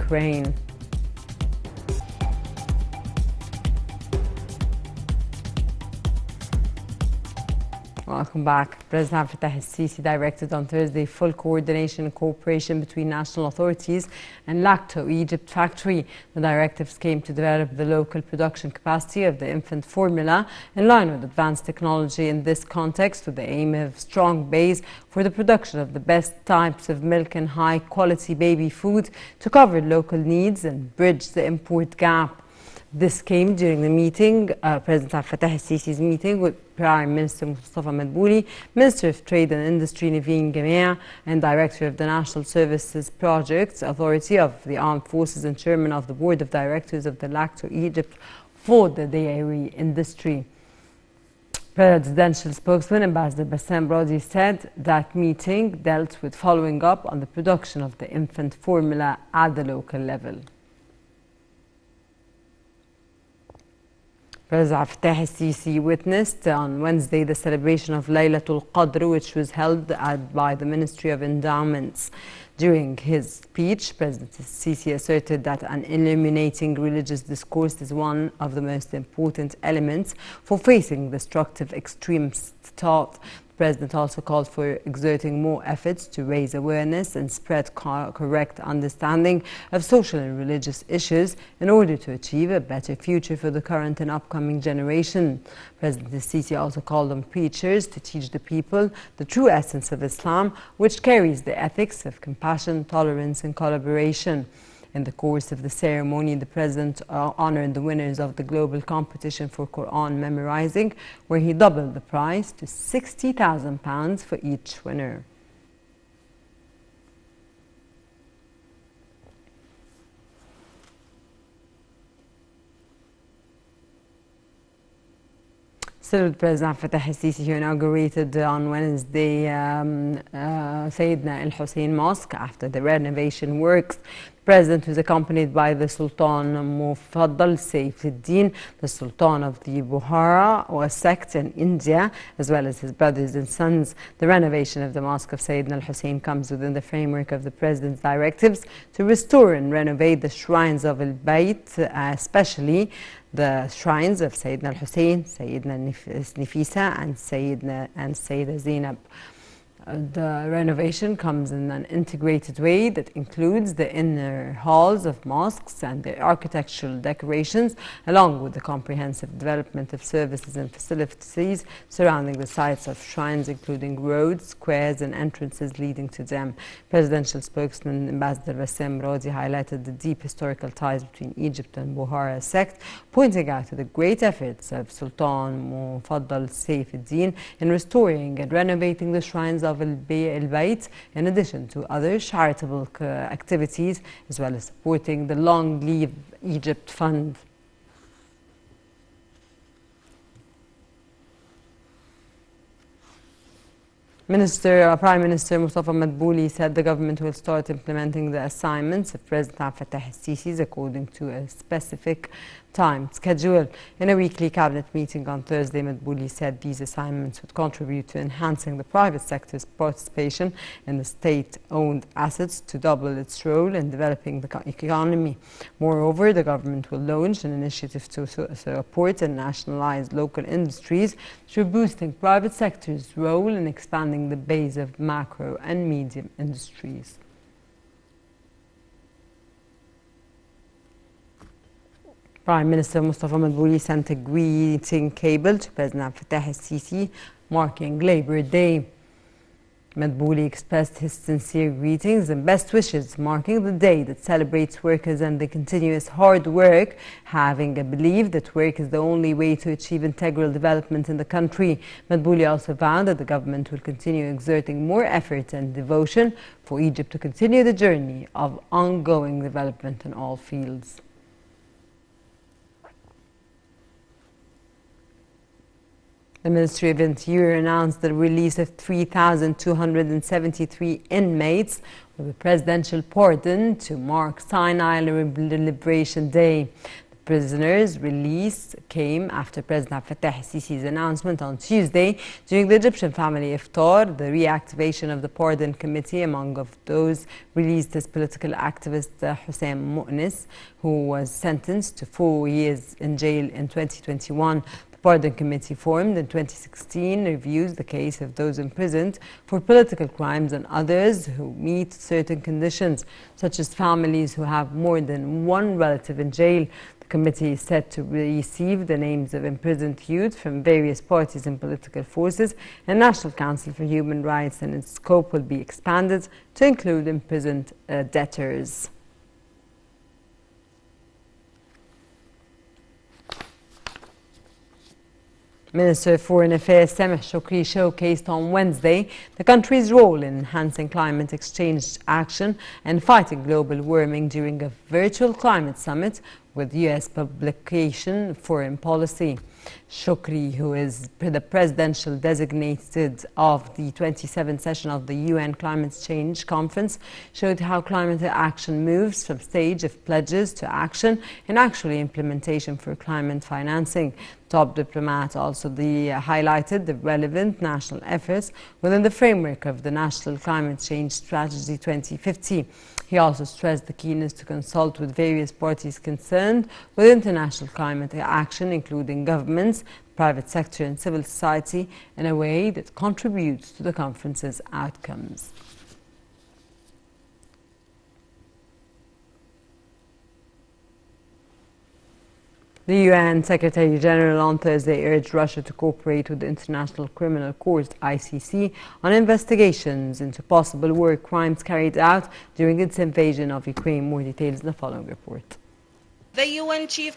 Ukraine. Welcome back. President Fattah al-Sisi directed on Thursday full coordination and cooperation between national authorities and Lacto Egypt factory. The directives came to develop the local production capacity of the infant formula in line with advanced technology in this context, with the aim of strong base for the production of the best types of milk and high quality baby food to cover local needs and bridge the import gap. This came during the meeting, President Fattah al-Sisi's meeting with Prime Minister Mustafa Madbouli, Minister of Trade and Industry Naveen Gamea, and Director of the National Services Projects Authority of the Armed Forces and Chairman of the Board of Directors of the Lacto Egypt for the dairy industry. Presidential spokesman Ambassador Bassem Brody said that meeting dealt with following up on the production of the infant formula at the local level. President Fattah al-Sisi witnessed on Wednesday the celebration of Laylatul Qadr, which was held by the Ministry of Endowments. During his speech, President al-Sisi asserted that an illuminating religious discourse is one of the most important elements for facing destructive extremist thought. The President also called for exerting more efforts to raise awareness and spread correct understanding of social and religious issues in order to achieve a better future for the current and upcoming generation. President al-Sisi also called on preachers to teach the people the true essence of Islam, which carries the ethics of compassion, tolerance, and collaboration. In the course of the ceremony, the President honored the winners of the global competition for Quran memorizing, where he doubled the prize to £60,000 for each winner. Still, President Fattah al-Sisi inaugurated on Wednesday Sayyidina al-Hussein Mosque after the renovation works. The President was accompanied by the Sultan Mufaddal Saifuddin, the Sultan of the Bukhara sect in India, as well as his brothers and sons. The renovation of the Mosque of Sayyidina al-Hussein comes within the framework of the President's directives to restore and renovate the shrines of Al-Bayt, especially the shrines of Sayyidina al-Hussein, Sayyidina Nafisa, and Sayyida Zainab. The renovation comes in an integrated way that includes the inner halls of mosques and the architectural decorations, along with the comprehensive development of services and facilities surrounding the sites of shrines, including roads, squares, and entrances leading to them. Presidential spokesman Ambassador Bassem Brody highlighted the deep historical ties between Egypt and Bukhara sect, pointing out to the great efforts of Sultan Mufaddal Saifuddin in restoring and renovating the shrines of Al-Bayt, in addition to other charitable activities, as well as supporting the Long Live Egypt Fund. Prime Minister Mustafa Madbouli said the government will start implementing the assignments of President Fattah al-Sisi according to a specific time schedule. In a weekly cabinet meeting on Thursday, Madbouli said these assignments would contribute to enhancing the private sector's participation in the state-owned assets to double its role in developing the economy. Moreover, the government will launch an initiative to support and nationalize local industries through boosting private sector's role in expanding the base of macro and medium industries. Prime Minister Mustafa Madbouli sent a greeting cable to President Fattah al-Sisi marking Labor Day. Madbouli expressed his sincere greetings and best wishes, marking the day that celebrates workers and the continuous hard work, having a belief that work is the only way to achieve integral development in the country. Madbouli also vowed that the government will continue exerting more effort and devotion for Egypt to continue the journey of ongoing development in all fields. The Ministry of Interior announced the release of 3,273 inmates with a presidential pardon to mark Sinai Liberation Day. The prisoners released came after President Fattah al-Sisi's announcement on Tuesday during the Egyptian family iftar, the reactivation of the pardon committee. Among of those released is political activist Hussein Mu'nis, who was sentenced to 4 years in jail in 2021. The pardon committee, formed in 2016, reviews the case of those imprisoned for political crimes and others who meet certain conditions, such as families who have more than one relative in jail. The committee is set to receive the names of imprisoned youth from various parties and political forces and National Council for Human Rights, and its scope will be expanded to include imprisoned debtors. Minister of Foreign Affairs Sameh Shoukry showcased on Wednesday the country's role in enhancing climate exchange action and fighting global warming during a virtual climate summit with U.S. publication Foreign Policy. Shoukry, who is the presidential designated of the 27th session of the UN Climate Change Conference, showed how climate action moves from stage of pledges to action and actually implementation for climate financing. Top diplomat also highlighted the relevant national efforts within the framework of the National Climate Change Strategy 2050. He also stressed the keenness to consult with various parties concerned with international climate action, including governments, private sector and civil society, in a way that contributes to the conference's outcomes. The UN Secretary General on Thursday urged Russia to cooperate with the International Criminal Court (ICC) on investigations into possible war crimes carried out during its invasion of Ukraine. More details in the following report. The UN Chief